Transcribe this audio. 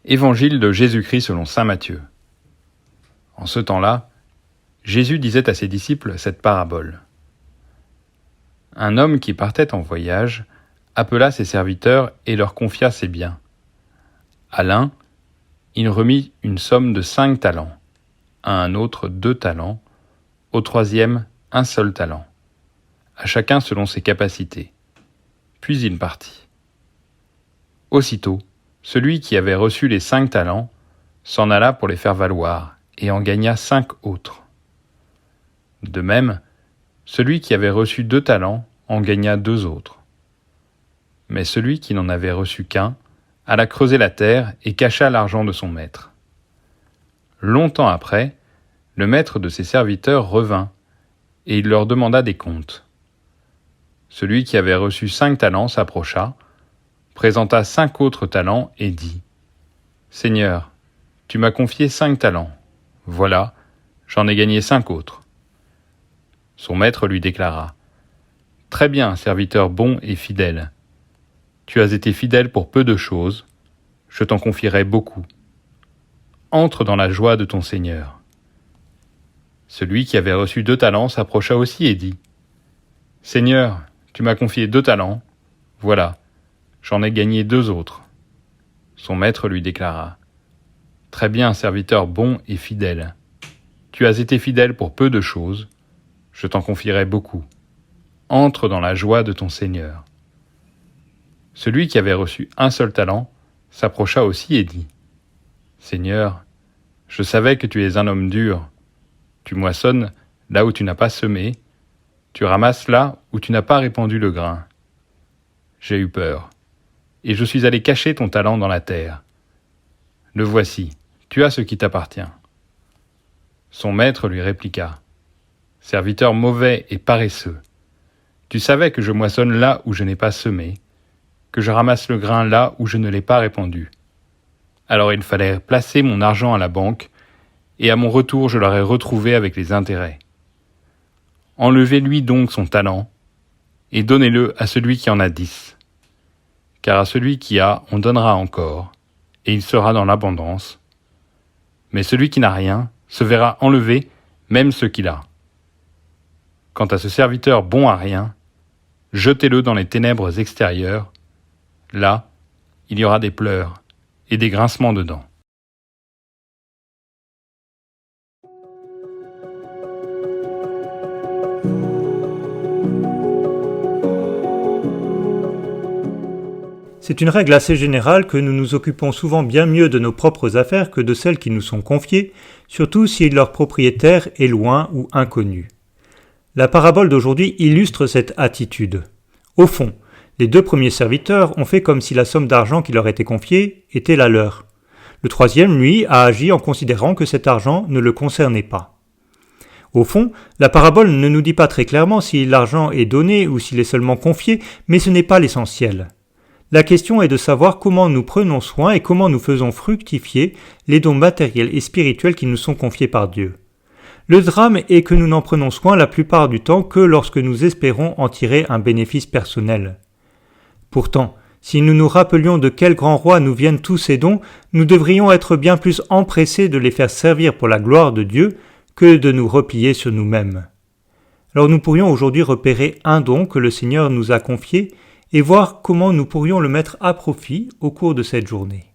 Évangile de Jésus-Christ selon saint Matthieu. En ce temps-là, Jésus disait à ses disciples cette parabole. Un homme qui partait en voyage appela ses serviteurs et leur confia ses biens. À l'un, il remit une somme de 5 talents, à un autre 2 talents, au troisième 1 seul talent, à chacun selon ses capacités. Puis il partit. Aussitôt, celui qui avait reçu les 5 talents s'en alla pour les faire valoir et en gagna 5 autres. De même, celui qui avait reçu 2 talents en gagna 2 autres. Mais celui qui n'en avait reçu qu'un alla creuser la terre et cacha l'argent de son maître. Longtemps après, le maître de ses serviteurs revint, et il leur demanda des comptes. Celui qui avait reçu 5 talents s'approcha, présenta 5 autres talents et dit : « Seigneur, tu m'as confié 5 talents. Voilà, j'en ai gagné 5 autres. » Son maître lui déclara : « Très bien, serviteur bon et fidèle. Tu as été fidèle pour peu de choses, je t'en confierai beaucoup. Entre dans la joie de ton Seigneur. » Celui qui avait reçu 2 talents s'approcha aussi et dit : « Seigneur, tu m'as confié 2 talents. Voilà, j'en ai gagné 2 autres. » Son maître lui déclara : « Très bien, serviteur bon et fidèle. Tu as été fidèle pour peu de choses, je t'en confierai beaucoup. Entre dans la joie de ton Seigneur. » Celui qui avait reçu 1 seul talent s'approcha aussi et dit : « Seigneur, je savais que tu es un homme dur. Tu moissonnes là où tu n'as pas semé, tu ramasses là où tu n'as pas répandu le grain. J'ai eu peur, et je suis allé cacher ton talent dans la terre. Le voici, tu as ce qui t'appartient. » Son maître lui répliqua : « Serviteur mauvais et paresseux, tu savais que je moissonne là où je n'ai pas semé, que je ramasse le grain là où je ne l'ai pas répandu. Alors il fallait placer mon argent à la banque, et à mon retour je l'aurais retrouvé avec les intérêts. Enlevez-lui donc son talent, et donnez-le à celui qui en a 10. Car à celui qui a, on donnera encore, et il sera dans l'abondance. Mais celui qui n'a rien se verra enlever même ce qu'il a. Quant à ce serviteur bon à rien, jetez-le dans les ténèbres extérieures. Là, il y aura des pleurs et des grincements de dents. » C'est une règle assez générale que nous nous occupons souvent bien mieux de nos propres affaires que de celles qui nous sont confiées, surtout si leur propriétaire est loin ou inconnu. La parabole d'aujourd'hui illustre cette attitude. Au fond, les 2 premiers serviteurs ont fait comme si la somme d'argent qui leur était confiée était la leur. Le troisième, lui, a agi en considérant que cet argent ne le concernait pas. Au fond, la parabole ne nous dit pas très clairement si l'argent est donné ou s'il est seulement confié, mais ce n'est pas l'essentiel. La question est de savoir comment nous prenons soin et comment nous faisons fructifier les dons matériels et spirituels qui nous sont confiés par Dieu. Le drame est que nous n'en prenons soin la plupart du temps que lorsque nous espérons en tirer un bénéfice personnel. Pourtant, si nous nous rappelions de quel grand roi nous viennent tous ces dons, nous devrions être bien plus empressés de les faire servir pour la gloire de Dieu que de nous replier sur nous-mêmes. Alors nous pourrions aujourd'hui repérer un don que le Seigneur nous a confié et voir comment nous pourrions le mettre à profit au cours de cette journée.